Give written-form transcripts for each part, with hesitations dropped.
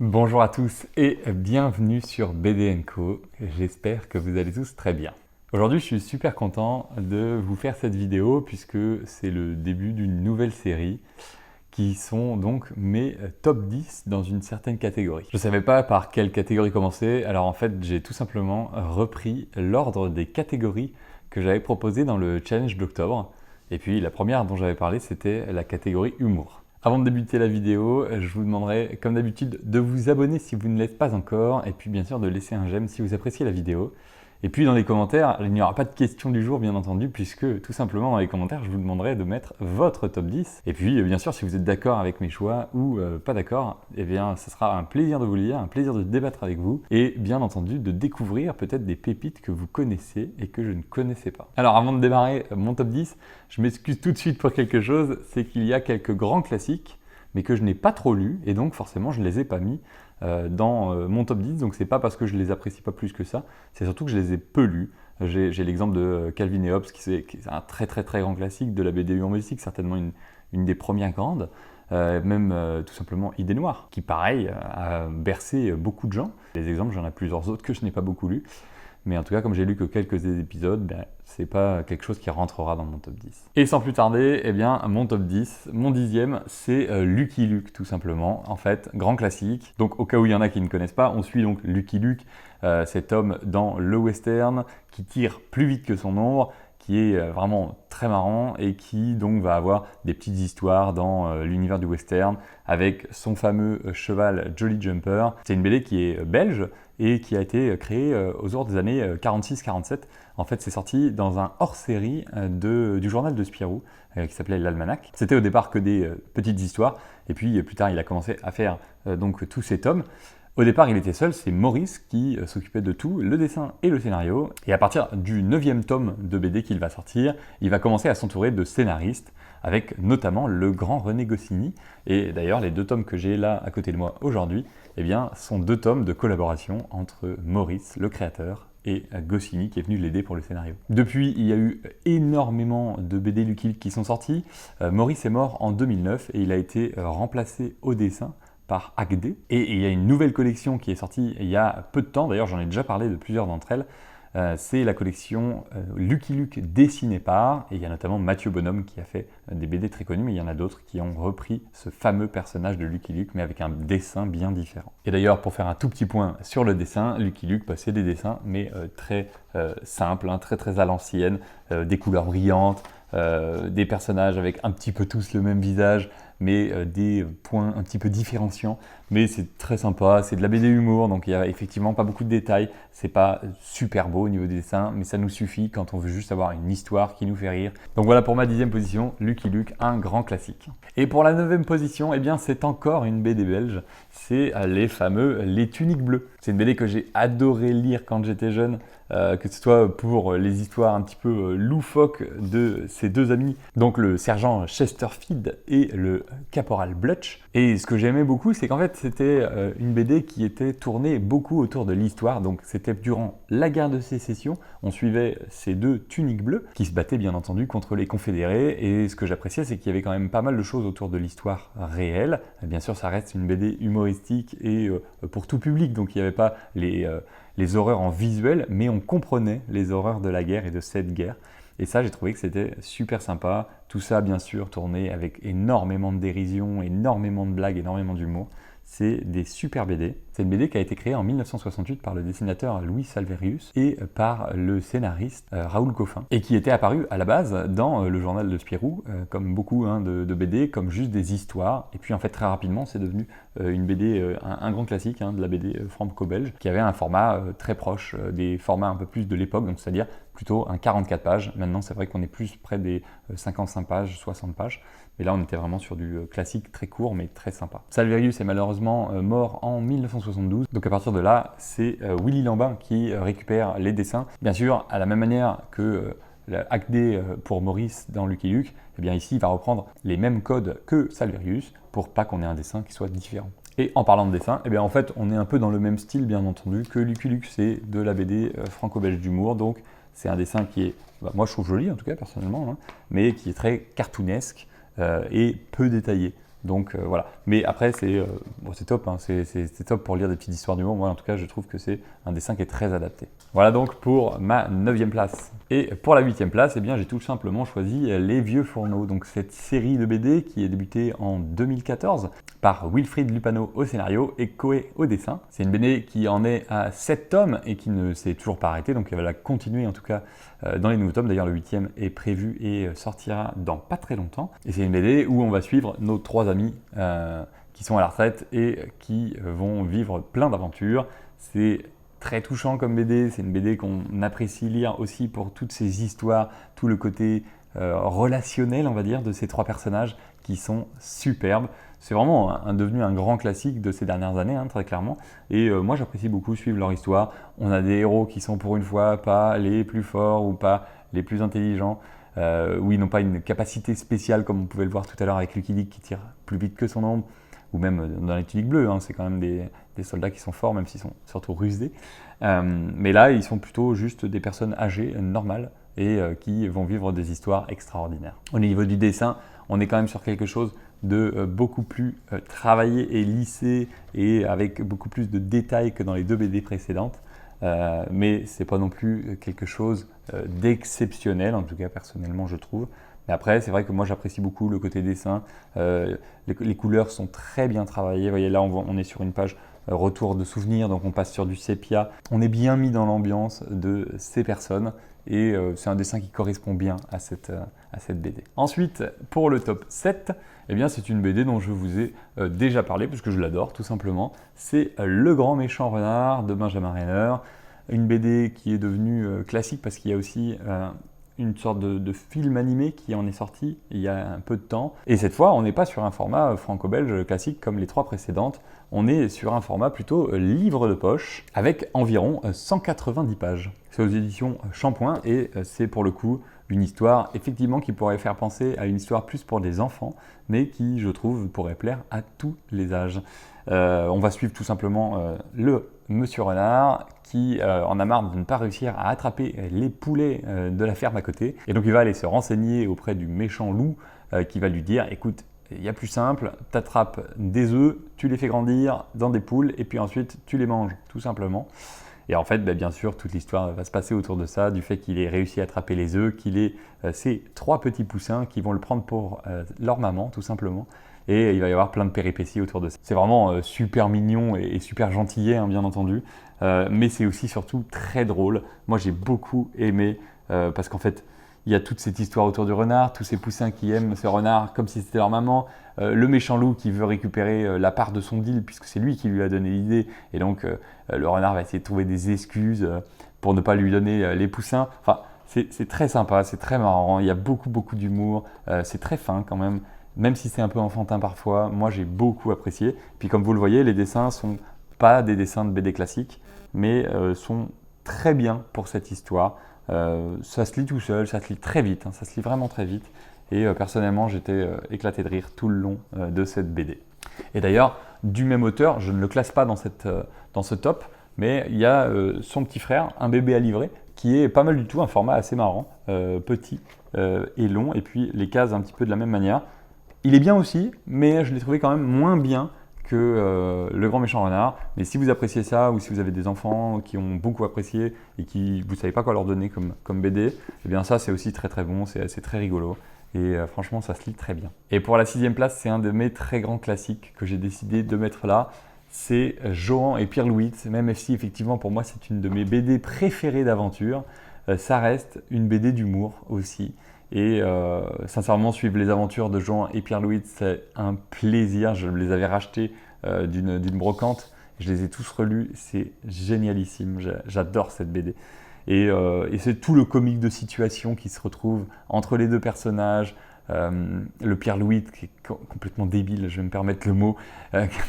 Bonjour à tous et bienvenue sur BD & Co. J'espère que vous allez tous très bien. Aujourd'hui, je suis super content de vous faire cette vidéo puisque c'est le début d'une nouvelle série qui sont donc mes top 10 dans une certaine catégorie. Je ne savais pas par quelle catégorie commencer, alors en fait, j'ai tout simplement repris l'ordre des catégories que j'avais proposé dans le challenge d'octobre. Et puis la première dont j'avais parlé, c'était la catégorie humour. Avant de débuter la vidéo, je vous demanderai, comme d'habitude, de vous abonner si vous ne l'êtes pas encore, et puis bien sûr de laisser un j'aime si vous appréciez la vidéo. Et puis dans les commentaires, il n'y aura pas de question du jour bien entendu, puisque tout simplement dans les commentaires, je vous demanderai de mettre votre top 10. Et puis bien sûr, si vous êtes d'accord avec mes choix ou pas d'accord, eh bien ce sera un plaisir de vous lire, un plaisir de débattre avec vous, et bien entendu de découvrir peut-être des pépites que vous connaissez et que je ne connaissais pas. Alors avant de démarrer mon top 10, je m'excuse tout de suite pour quelque chose, c'est qu'il y a quelques grands classiques, mais que je n'ai pas trop lus, et donc forcément je ne les ai pas mis dans mon top 10, donc c'est pas parce que je les apprécie pas plus que ça, c'est surtout que je les ai peu lus. J'ai l'exemple de Calvin et Hobbes, qui est un très grand classique de la BD humoristique, certainement une des premières grandes, même tout simplement Idée Noire, qui pareil a bercé beaucoup de gens. Les exemples, j'en ai plusieurs autres que je n'ai pas beaucoup lus. Mais en tout cas, comme j'ai lu que quelques épisodes, c'est pas quelque chose qui rentrera dans mon top 10. Et sans plus tarder, eh bien, mon top 10, mon dixième, c'est Lucky Luke, tout simplement. En fait, grand classique. Donc, au cas où il y en a qui ne connaissent pas, on suit donc Lucky Luke, cet homme dans le western, qui tire plus vite que son ombre, qui est vraiment très marrant et qui donc va avoir des petites histoires dans l'univers du western avec son fameux cheval Jolly Jumper. C'est une BD qui est belge et qui a été créée aux alentours des années 46-47. En fait, c'est sorti dans un hors-série du journal de Spirou qui s'appelait l'Almanach. C'était au départ que des petites histoires et puis plus tard, il a commencé à faire donc tous ces tomes. Au départ, il était seul, c'est Maurice qui s'occupait de tout, le dessin et le scénario. Et à partir du 9e tome de BD qu'il va sortir, il va commencer à s'entourer de scénaristes, avec notamment le grand René Goscinny. Et d'ailleurs, les 2 tomes que j'ai là à côté de moi aujourd'hui, eh bien, sont 2 tomes de collaboration entre Maurice, le créateur, et Goscinny qui est venu l'aider pour le scénario. Depuis, il y a eu énormément de BD Lucky Luke qui sont sortis. Maurice est mort en 2009 et il a été remplacé au dessin par Agdé. Et il y a une nouvelle collection qui est sortie il y a peu de temps, d'ailleurs j'en ai déjà parlé de plusieurs d'entre elles, c'est la collection Lucky Luke dessinée par, et il y a notamment Mathieu Bonhomme qui a fait des BD très connus, mais il y en a d'autres qui ont repris ce fameux personnage de Lucky Luke, mais avec un dessin bien différent. Et d'ailleurs, pour faire un tout petit point sur le dessin, Lucky Luke, c'est des dessins, mais très simples, très à l'ancienne, des couleurs brillantes, des personnages avec un petit peu tous le même visage, mais des points un petit peu différenciants. Mais c'est très sympa, c'est de la BD humour, donc il n'y a effectivement pas beaucoup de détails. C'est pas super beau au niveau des dessins, mais ça nous suffit quand on veut juste avoir une histoire qui nous fait rire. Donc voilà pour ma 10e position, Lucky Luke, un grand classique. Et pour la 9e position, eh bien c'est encore une BD belge, c'est les fameux Les Tuniques Bleues. C'est une BD que j'ai adoré lire quand j'étais jeune, que ce soit pour les histoires un petit peu loufoques de ces 2 amis, donc le sergent Chesterfield et le caporal Blutch. Et ce que j'aimais beaucoup, c'est qu'en fait, c'était une BD qui était tournée beaucoup autour de l'histoire. Donc c'était durant la guerre de sécession, on suivait ces 2 tuniques bleues qui se battaient bien entendu contre les confédérés. Et ce que j'appréciais, c'est qu'il y avait quand même pas mal de choses autour de l'histoire réelle. Bien sûr, ça reste une BD humoristique et pour tout public, donc il n'y avait pas les horreurs en visuel, mais on comprenait les horreurs de la guerre et de cette guerre. Et ça, j'ai trouvé que c'était super sympa. Tout ça, bien sûr, tourné avec énormément de dérision, énormément de blagues, énormément d'humour. C'est des super BD. C'est une BD qui a été créée en 1968 par le dessinateur Louis Salverius et par le scénariste Raoul Coffin, et qui était apparu à la base dans le journal de Spirou, comme beaucoup de BD, comme juste des histoires. Et puis en fait, très rapidement, c'est devenu une BD, un grand classique de la BD franco-belge, qui avait un format très proche des formats un peu plus de l'époque, donc c'est-à-dire plutôt un 44 pages. Maintenant, c'est vrai qu'on est plus près des 55 pages, 60 pages. Mais là, on était vraiment sur du classique très court, mais très sympa. Salverius est malheureusement mort en 1972. Donc à partir de là, c'est Willy Lambin qui récupère les dessins. Bien sûr, à la même manière que Agdé pour Maurice dans Lucky Luke, eh bien ici, il va reprendre les mêmes codes que Salverius pour pas qu'on ait un dessin qui soit différent. Et en parlant de dessin, eh bien en fait, on est un peu dans le même style, bien entendu, que Lucky Luke. C'est de la BD franco-belge d'humour, donc c'est un dessin qui est, moi je trouve joli en tout cas personnellement, mais qui est très cartoonesque et peu détaillé. Donc voilà. Mais après, c'est top, hein. C'est top pour lire des petites histoires d'humour. Moi, en tout cas, je trouve que c'est un dessin qui est très adapté. Voilà donc pour ma 9e place. Et pour la 8e place, eh bien, j'ai tout simplement choisi Les Vieux Fourneaux. Donc cette série de BD qui est débutée en 2014 par Wilfried Lupano au scénario et Koé au dessin. C'est une BD qui en est à 7 tomes et qui ne s'est toujours pas arrêtée. Donc elle va continuer en tout cas dans les nouveaux tomes. D'ailleurs, le 8e est prévu et sortira dans pas très longtemps. Et c'est une BD où on va suivre nos 3 amis qui sont à la retraite et qui vont vivre plein d'aventures. C'est très touchant comme BD, c'est une BD qu'on apprécie lire aussi pour toutes ces histoires, tout le côté relationnel, on va dire, de ces 3 personnages qui sont superbes. C'est vraiment devenu un grand classique de ces dernières années, hein, très clairement. Et moi, j'apprécie beaucoup suivre leur histoire. On a des héros qui sont pour une fois pas les plus forts ou pas les plus intelligents, où ils n'ont pas une capacité spéciale comme on pouvait le voir tout à l'heure avec Lucky Luke qui tire plus vite que son ombre, ou même dans les tuniques bleues, hein, c'est quand même des soldats qui sont forts, même s'ils sont surtout rusés. Mais là, ils sont plutôt juste des personnes âgées, normales, et qui vont vivre des histoires extraordinaires. Au niveau du dessin, on est quand même sur quelque chose de beaucoup plus travaillé et lissé, et avec beaucoup plus de détails que dans les 2 BD précédentes. Mais c'est pas non plus quelque chose d'exceptionnel, en tout cas personnellement je trouve. Mais après, c'est vrai que moi j'apprécie beaucoup le côté dessin. Les couleurs sont très bien travaillées. Vous voyez là, on est sur une page retour de souvenirs, donc on passe sur du sépia. On est bien mis dans l'ambiance de ces personnes et c'est un dessin qui correspond bien à cette BD. Ensuite, pour le top 7, eh bien, c'est une BD dont je vous ai déjà parlé, puisque je l'adore tout simplement. C'est Le Grand Méchant Renard de Benjamin Renner. Une BD qui est devenue classique parce qu'il y a aussi une sorte de film animé qui en est sorti il y a un peu de temps. Et cette fois, on n'est pas sur un format franco-belge classique comme les 3 précédentes. On est sur un format plutôt livre de poche avec environ 190 pages. C'est aux éditions Shampoing et c'est pour le coup une histoire effectivement qui pourrait faire penser à une histoire plus pour des enfants, mais qui, je trouve, pourrait plaire à tous les âges. On va suivre tout simplement le Monsieur Renard qui en a marre de ne pas réussir à attraper les poulets de la ferme à côté. Et donc il va aller se renseigner auprès du méchant loup qui va lui dire « Écoute, il y a plus simple, tu attrapes des œufs, tu les fais grandir dans des poules et puis ensuite tu les manges, tout simplement. » Et en fait, bien sûr, toute l'histoire va se passer autour de ça, du fait qu'il ait réussi à attraper les œufs, qu'il ait ces 3 petits poussins qui vont le prendre pour leur maman, tout simplement. Et il va y avoir plein de péripéties autour de ça. C'est vraiment super mignon et super gentillet, hein, bien entendu. Mais c'est aussi surtout très drôle. Moi, j'ai beaucoup aimé parce qu'en fait, il y a toute cette histoire autour du renard, tous ces poussins qui aiment ce renard comme si c'était leur maman, le méchant loup qui veut récupérer la part de son deal puisque c'est lui qui lui a donné l'idée. Et donc, le renard va essayer de trouver des excuses pour ne pas lui donner les poussins. Enfin, c'est très sympa, c'est très marrant, il y a beaucoup d'humour, c'est très fin quand même. Même si c'est un peu enfantin parfois, moi j'ai beaucoup apprécié. Puis comme vous le voyez, les dessins sont pas des dessins de BD classiques, mais sont très bien pour cette histoire. Ça se lit tout seul, ça se lit très vite, hein, ça se lit vraiment très vite. Et personnellement, j'étais éclaté de rire tout le long de cette BD. Et d'ailleurs, du même auteur, je ne le classe pas dans ce top, mais il y a son petit frère, Un bébé à livrer, qui est pas mal du tout, un format assez marrant, petit et long, et puis les cases un petit peu de la même manière. Il est bien aussi, mais je l'ai trouvé quand même moins bien que Le Grand Méchant Renard. Mais si vous appréciez ça, ou si vous avez des enfants qui ont beaucoup apprécié et qui vous ne savez pas quoi leur donner comme BD, eh bien ça c'est aussi très bon, c'est très rigolo. Et franchement, ça se lit très bien. Et pour la 6e place, c'est un de mes très grands classiques que j'ai décidé de mettre là. C'est Johan et Pierre Louis. Même si effectivement pour moi c'est une de mes BD préférées d'aventure, ça reste une BD d'humour aussi. Et sincèrement, suivre les aventures de Johan et Pierre Louis, c'est un plaisir. Je les avais rachetés d'une brocante. Je les ai tous relus. C'est génialissime. J'adore cette BD. Et c'est tout le comique de situation qui se retrouve entre les 2 personnages. Le Pierre Louis qui est complètement débile, je vais me permettre le mot,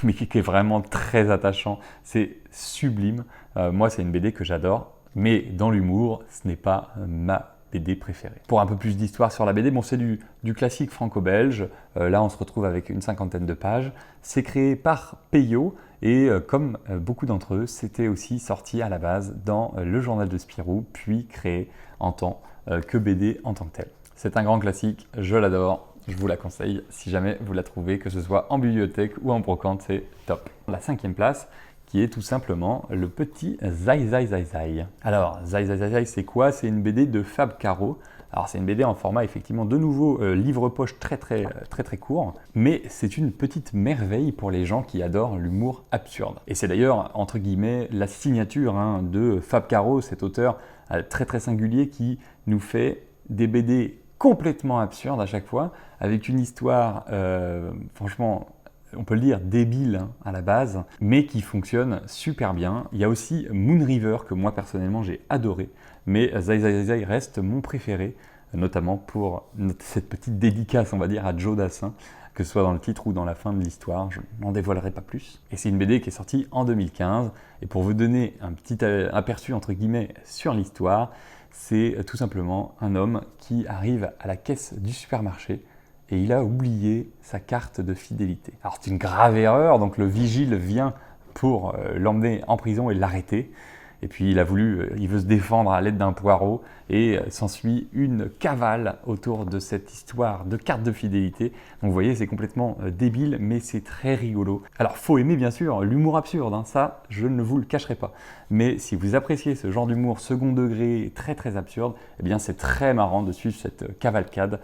mais qui est vraiment très attachant. C'est sublime. Moi, c'est une BD que j'adore. Mais dans l'humour, ce n'est pas ma BD préférée. Pour un peu plus d'histoire sur la BD, bon, c'est du classique franco-belge. Là, on se retrouve avec une 50aine de pages. C'est créé par Peyo et comme beaucoup d'entre eux, c'était aussi sorti à la base dans le journal de Spirou, puis créé en tant que BD en tant que tel. C'est un grand classique, je l'adore Je vous la conseille si jamais vous la trouvez, que ce soit en bibliothèque ou en brocante, c'est top. La 5e place, qui est tout simplement le petit Zai Zai Zai Zai. Alors, Zai Zai Zai Zai, c'est quoi? C'est une BD de Fab Caro. Alors, c'est une BD en format, effectivement, de nouveau livre-poche très court, mais c'est une petite merveille pour les gens qui adorent l'humour absurde. Et c'est d'ailleurs, entre guillemets, la signature de Fab Caro, cet auteur très singulier qui nous fait des BD complètement absurdes à chaque fois, avec une histoire, franchement, on peut le dire, débile à la base, mais qui fonctionne super bien. Il y a aussi Moon River, que moi personnellement j'ai adoré, mais Zai Zai Zai reste mon préféré, notamment pour cette petite dédicace, on va dire, à Joe Dassin, que ce soit dans le titre ou dans la fin de l'histoire, je n'en dévoilerai pas plus. Et c'est une BD qui est sortie en 2015, et pour vous donner un petit aperçu, entre guillemets, sur l'histoire, c'est tout simplement un homme qui arrive à la caisse du supermarché, et il a oublié sa carte de fidélité. Alors c'est une grave erreur, donc le vigile vient pour l'emmener en prison et l'arrêter. Et puis il veut se défendre à l'aide d'un poireau et s'ensuit une cavale autour de cette histoire de carte de fidélité. Donc vous voyez, c'est complètement débile, mais c'est très rigolo. Alors faut aimer bien sûr l'humour absurde, ça je ne vous le cacherai pas. Mais si vous appréciez ce genre d'humour second degré très absurde, eh bien c'est très marrant de suivre cette cavalcade.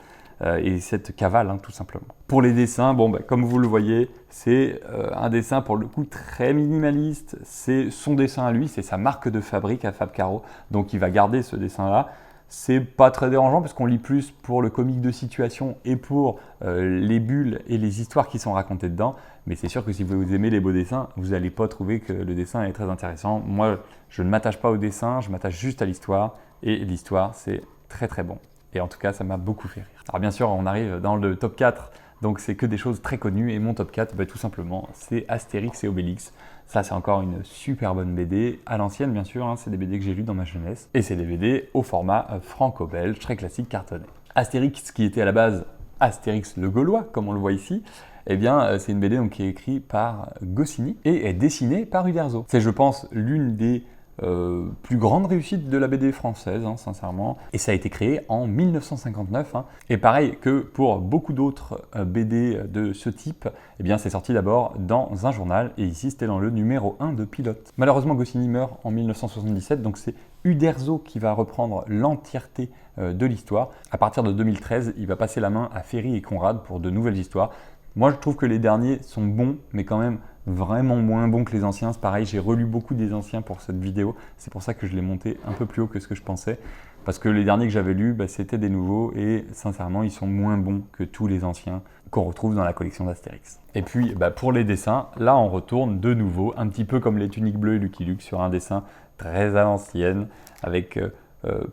Et cette cavale, tout simplement. Pour les dessins, comme vous le voyez, c'est un dessin pour le coup très minimaliste. C'est son dessin à lui, c'est sa marque de fabrique à Fab Caro. Donc il va garder ce dessin-là. C'est pas très dérangeant parce qu'on lit plus pour le comique de situation et pour les bulles et les histoires qui sont racontées dedans. Mais c'est sûr que si vous aimez les beaux dessins, vous n'allez pas trouver que le dessin est très intéressant. Moi, je ne m'attache pas au dessin, je m'attache juste à l'histoire. Et l'histoire, c'est très bon. Et en tout cas, ça m'a beaucoup fait rire. Alors bien sûr, on arrive dans le top 4, donc c'est que des choses très connues. Et mon top 4, tout simplement, c'est Astérix et Obélix. Ça, c'est encore une super bonne BD, à l'ancienne bien sûr, c'est des BD que j'ai lues dans ma jeunesse. Et c'est des BD au format franco-belge, très classique, cartonné. Astérix, qui était à la base Astérix le Gaulois, comme on le voit ici, eh bien, c'est une BD donc, qui est écrite par Goscinny et est dessinée par Uderzo. C'est, je pense, l'une des plus grande réussite de la BD française, sincèrement. Et ça a été créé en 1959. Et pareil que pour beaucoup d'autres BD de ce type, eh bien c'est sorti d'abord dans un journal, et ici c'était dans le numéro 1 de Pilote. Malheureusement, Goscinny meurt en 1977, donc c'est Uderzo qui va reprendre l'entièreté de l'histoire. À partir de 2013, il va passer la main à Ferry et Conrad pour de nouvelles histoires. Moi, je trouve que les derniers sont bons, mais quand même vraiment moins bons que les anciens. C'est pareil, j'ai relu beaucoup des anciens pour cette vidéo. C'est pour ça que je l'ai monté un peu plus haut que ce que je pensais. Parce que les derniers que j'avais lus, c'était des nouveaux et sincèrement, ils sont moins bons que tous les anciens qu'on retrouve dans la collection d'Astérix. Et puis, pour les dessins, là, on retourne de nouveau, un petit peu comme les tuniques bleues et Lucky Luke, sur un dessin très à l'ancienne, avec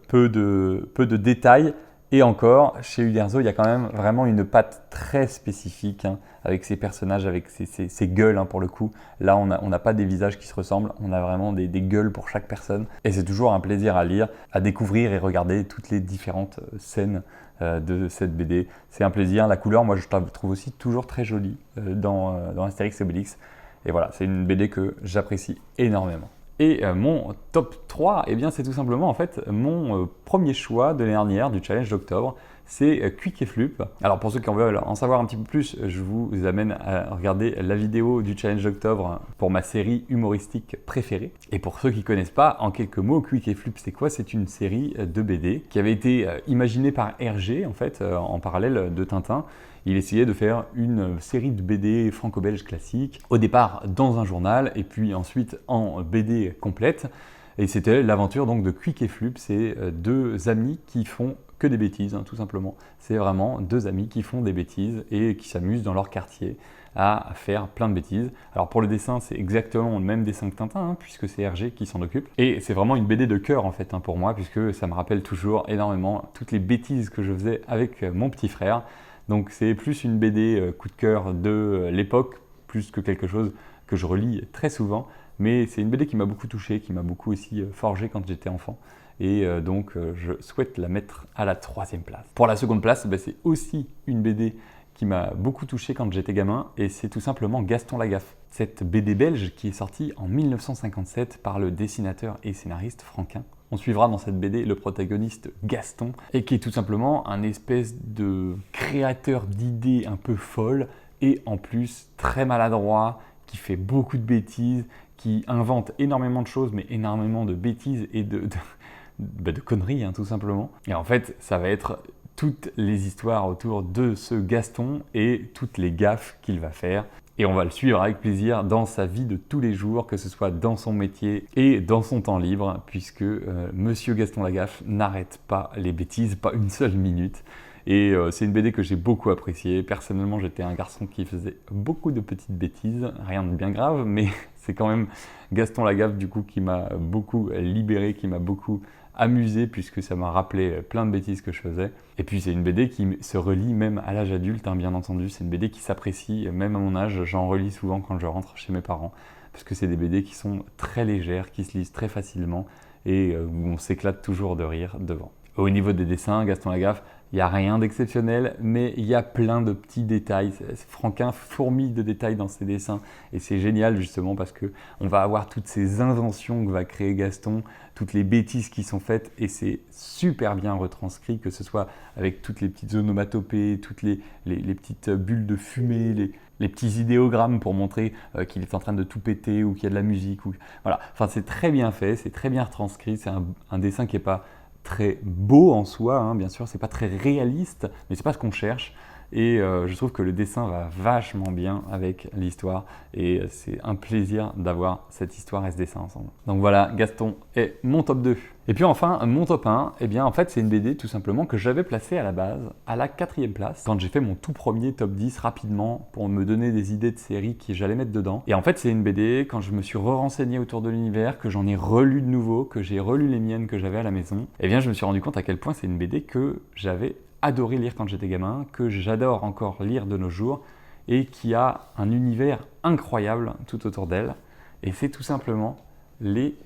peu de détails. Et encore, chez Uderzo, il y a quand même vraiment une patte très spécifique, avec ses personnages, avec ses gueules pour le coup. Là, on n'a pas des visages qui se ressemblent, on a vraiment des gueules pour chaque personne. Et c'est toujours un plaisir à lire, à découvrir et regarder toutes les différentes scènes de cette BD. C'est un plaisir. La couleur, moi, je la trouve aussi toujours très jolie dans Astérix et Obélix. Et voilà, c'est une BD que j'apprécie énormément. Et mon top 3, eh bien, c'est tout simplement en fait mon premier choix de l'année dernière du challenge d'octobre, c'est Quick et Flup. Alors pour ceux qui en veulent en savoir un petit peu plus, je vous amène à regarder la vidéo du challenge d'octobre pour ma série humoristique préférée. Et pour ceux qui ne connaissent pas, en quelques mots, Quick et Flup, c'est quoi? C'est une série de BD qui avait été imaginée par Hergé en fait, en parallèle de Tintin. Il essayait de faire une série de BD franco-belge classique, au départ dans un journal et puis ensuite en BD complète. Et c'était l'aventure donc de Quick et Flup, c'est deux amis qui font que des bêtises, tout simplement. C'est vraiment deux amis qui font des bêtises et qui s'amusent dans leur quartier à faire plein de bêtises. Alors pour le dessin, c'est exactement le même dessin que Tintin, puisque c'est Hergé qui s'en occupe. Et c'est vraiment une BD de cœur en fait pour moi, puisque ça me rappelle toujours énormément toutes les bêtises que je faisais avec mon petit frère. Donc c'est plus une BD coup de cœur de l'époque, plus que quelque chose que je relis très souvent. Mais c'est une BD qui m'a beaucoup touché, qui m'a beaucoup aussi forgé quand j'étais enfant. Et donc je souhaite la mettre à la 3e place. Pour la 2e place, c'est aussi une BD qui m'a beaucoup touché quand j'étais gamin. Et c'est tout simplement Gaston Lagaffe. Cette BD belge qui est sortie en 1957 par le dessinateur et scénariste Franquin. On suivra dans cette BD le protagoniste Gaston, et qui est tout simplement un espèce de créateur d'idées un peu folles, et en plus très maladroit, qui fait beaucoup de bêtises, qui invente énormément de choses, mais énormément de bêtises et de conneries, hein, tout simplement. Et en fait, ça va être toutes les histoires autour de ce Gaston et toutes les gaffes qu'il va faire. Et on va le suivre avec plaisir dans sa vie de tous les jours, que ce soit dans son métier et dans son temps libre, puisque Monsieur Gaston Lagaffe n'arrête pas les bêtises, pas une seule minute. Et c'est une BD que j'ai beaucoup appréciée. Personnellement, j'étais un garçon qui faisait beaucoup de petites bêtises, rien de bien grave, mais c'est quand même Gaston Lagaffe du coup qui m'a beaucoup libéré, qui m'a beaucoup amusé, puisque ça m'a rappelé plein de bêtises que je faisais. Et puis c'est une BD qui se relit même à l'âge adulte, hein, bien entendu. C'est une BD qui s'apprécie même à mon âge. J'en relis souvent quand je rentre chez mes parents, parce que c'est des BD qui sont très légères, qui se lisent très facilement et où on s'éclate toujours de rire devant. Au niveau des dessins, Gaston Lagaffe, il n'y a rien d'exceptionnel, mais il y a plein de petits détails. Franquin fourmille de détails dans ses dessins, et c'est génial justement parce qu'on va avoir toutes ces inventions que va créer Gaston, toutes les bêtises qui sont faites, et c'est super bien retranscrit, que ce soit avec toutes les petites onomatopées, toutes les petites bulles de fumée, les petits idéogrammes pour montrer qu'il est en train de tout péter ou qu'il y a de la musique. Voilà. Enfin, c'est très bien fait, c'est très bien retranscrit, c'est un dessin qui n'est pas très beau en soi, hein, bien sûr, c'est pas très réaliste, mais c'est pas ce qu'on cherche. Et je trouve que le dessin va vachement bien avec l'histoire, et c'est un plaisir d'avoir cette histoire et ce dessin ensemble. Donc voilà, Gaston est mon top 2. Et puis enfin, mon top 1, eh bien en fait c'est une BD tout simplement que j'avais placée à la base à la 4e place, quand j'ai fait mon tout premier top 10 rapidement pour me donner des idées de séries que j'allais mettre dedans. Et en fait c'est une BD, quand je me suis renseigné autour de l'univers, que j'en ai relu de nouveau, que j'ai relu les miennes que j'avais à la maison, eh bien je me suis rendu compte à quel point c'est une BD que j'avais adoré lire quand j'étais gamin, que j'adore encore lire de nos jours, et qui a un univers incroyable tout autour d'elle. Et c'est tout simplement les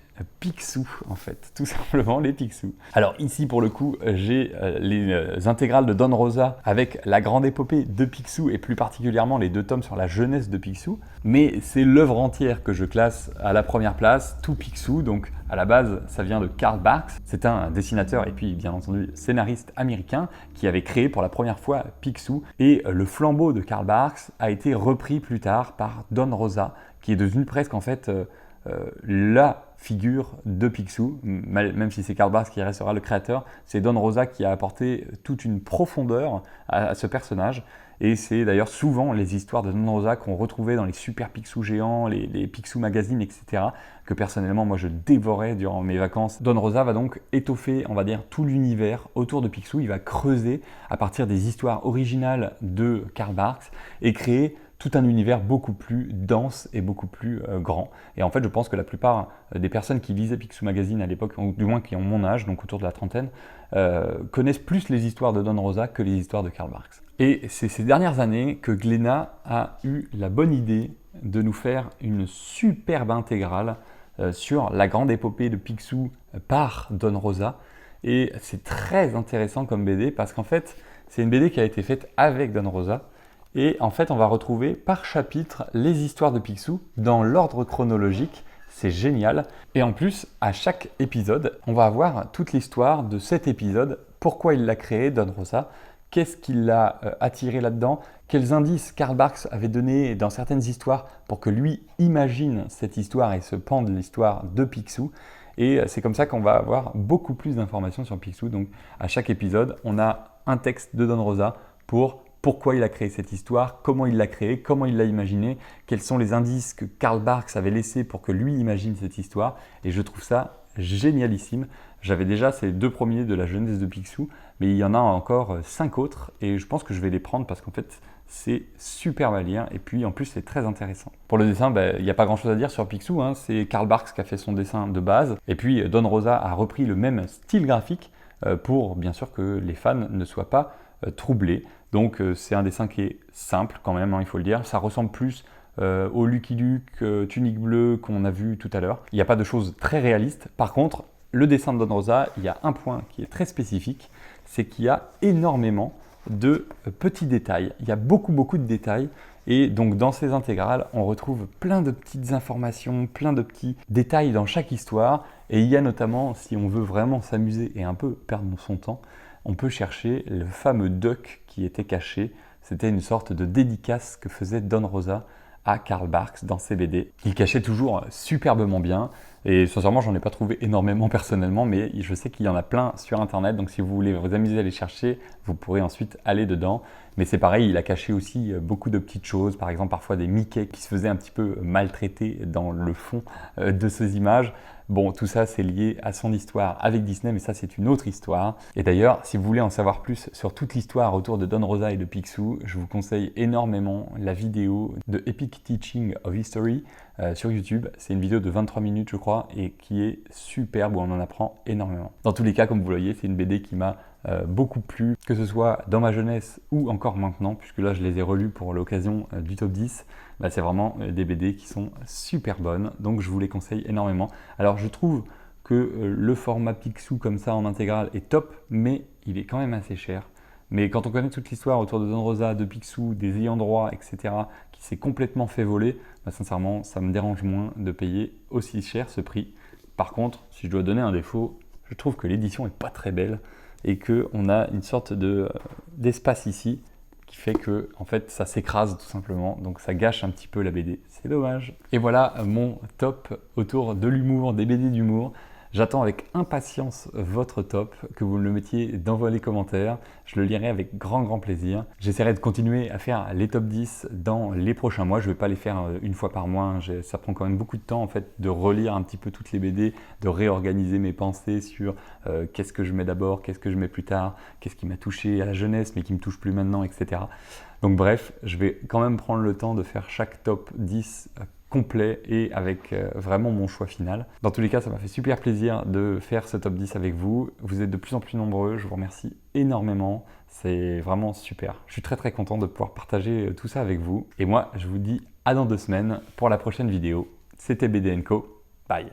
Picsou, en fait, tout simplement les Picsou. Alors ici pour le coup j'ai les intégrales de Don Rosa avec la grande épopée de Picsou, et plus particulièrement les 2 tomes sur la jeunesse de Picsou, mais c'est l'œuvre entière que je classe à la première place, tout Picsou. Donc à la base ça vient de Karl Barks, c'est un dessinateur et puis bien entendu scénariste américain qui avait créé pour la première fois Picsou, et le flambeau de Karl Barks a été repris plus tard par Don Rosa, qui est devenu presque en fait la figure de Picsou, même si c'est Karl Barks qui restera le créateur. C'est Don Rosa qui a apporté toute une profondeur à ce personnage, et c'est d'ailleurs souvent les histoires de Don Rosa qu'on retrouvait dans les super Picsou géants, les Picsou magazines, etc., que personnellement moi je dévorais durant mes vacances. Don Rosa va donc étoffer, on va dire, tout l'univers autour de Picsou. Il va creuser à partir des histoires originales de Karl Barks et créer tout un univers beaucoup plus dense et beaucoup plus grand. Et en fait, je pense que la plupart des personnes qui lisaient Picsou Magazine à l'époque, ou du moins qui ont mon âge, donc autour de la trentaine, connaissent plus les histoires de Don Rosa que les histoires de Karl Barks. Et c'est ces dernières années que Glénat a eu la bonne idée de nous faire une superbe intégrale sur la grande épopée de Picsou par Don Rosa. Et c'est très intéressant comme BD, parce qu'en fait, c'est une BD qui a été faite avec Don Rosa. Et en fait, on va retrouver par chapitre les histoires de Picsou dans l'ordre chronologique. C'est génial. Et en plus, à chaque épisode, on va avoir toute l'histoire de cet épisode, pourquoi il l'a créé, Don Rosa, qu'est-ce qui l'a attiré là-dedans, quels indices Karl Barks avait donné dans certaines histoires pour que lui imagine cette histoire et se pende l'histoire de Picsou. Et c'est comme ça qu'on va avoir beaucoup plus d'informations sur Picsou. Donc à chaque épisode, on a un texte de Don Rosa pour pourquoi il a créé cette histoire, comment il l'a créée, comment il l'a imaginée, quels sont les indices que Karl Barks avait laissés pour que lui imagine cette histoire. Et je trouve ça génialissime. J'avais déjà ces 2 premiers de la jeunesse de Picsou, mais il y en a encore 5 autres, et je pense que je vais les prendre parce qu'en fait c'est super à lire, et puis en plus c'est très intéressant. Pour le dessin, il n'y a pas grand chose à dire sur Picsou, hein. C'est Karl Barks qui a fait son dessin de base, et puis Don Rosa a repris le même style graphique pour bien sûr que les fans ne soient pas troublés. Donc c'est un dessin qui est simple quand même, hein, il faut le dire. Ça ressemble plus au Lucky Luke, Tunique Bleue qu'on a vu tout à l'heure. Il n'y a pas de choses très réalistes. Par contre, le dessin de Don Rosa, il y a un point qui est très spécifique, c'est qu'il y a énormément de petits détails. Il y a beaucoup de détails, et donc dans ces intégrales, on retrouve plein de petites informations, plein de petits détails dans chaque histoire, Et il y a notamment, si on veut vraiment s'amuser et un peu perdre son temps, on peut chercher le fameux duck qui était caché. C'était une sorte de dédicace que faisait Don Rosa à Karl Barks dans ses BD. Il cachait toujours superbement bien. Et sincèrement, j'en ai pas trouvé énormément personnellement, mais je sais qu'il y en a plein sur internet. Donc si vous voulez vous amuser à les chercher, vous pourrez ensuite aller dedans. Mais c'est pareil, il a caché aussi beaucoup de petites choses, par exemple parfois des Mickey qui se faisaient un petit peu maltraiter dans le fond de ces images. Bon, tout ça c'est lié à son histoire avec Disney, mais ça c'est une autre histoire. Et d'ailleurs, si vous voulez en savoir plus sur toute l'histoire autour de Don Rosa et de Picsou, je vous conseille énormément la vidéo de Epic Teaching of History sur YouTube. C'est une vidéo de 23 minutes je crois et qui est superbe où on en apprend énormément. Dans tous les cas, comme vous le voyez, c'est une BD qui m'a beaucoup plu, que ce soit dans ma jeunesse ou encore maintenant, puisque là je les ai relus pour l'occasion du top 10. Bah, c'est vraiment des BD qui sont super bonnes, donc je vous les conseille énormément. Alors je trouve que le format Picsou comme ça en intégrale est top, mais il est quand même assez cher. Mais quand on connaît toute l'histoire autour de Don Rosa, de Picsou, des ayants droit, etc., qui s'est complètement fait voler, bah, sincèrement, ça me dérange moins de payer aussi cher ce prix. Par contre, si je dois donner un défaut, je trouve que l'édition n'est pas très belle et qu'on a une sorte d'espace ici qui fait que en fait, ça s'écrase tout simplement, donc ça gâche un petit peu la BD. C'est dommage. Et voilà mon top autour de l'humour, des BD d'humour. J'attends avec impatience votre top, que vous me le mettiez dans les commentaires. Je le lirai avec grand plaisir. J'essaierai de continuer à faire les top 10 dans les prochains mois. Je ne vais pas les faire une fois par mois. Ça prend quand même beaucoup de temps en fait de relire un petit peu toutes les BD, de réorganiser mes pensées sur qu'est-ce que je mets d'abord, qu'est-ce que je mets plus tard, qu'est-ce qui m'a touché à la jeunesse mais qui me touche plus maintenant, etc. Donc bref, je vais quand même prendre le temps de faire chaque top 10 complet et avec vraiment mon choix final. Dans tous les cas, ça m'a fait super plaisir de faire ce top 10 avec vous. Vous êtes de plus en plus nombreux, je vous remercie énormément. C'est vraiment super. Je suis très content de pouvoir partager tout ça avec vous. Et moi, je vous dis à dans 2 semaines pour la prochaine vidéo. C'était BD & Co. Bye.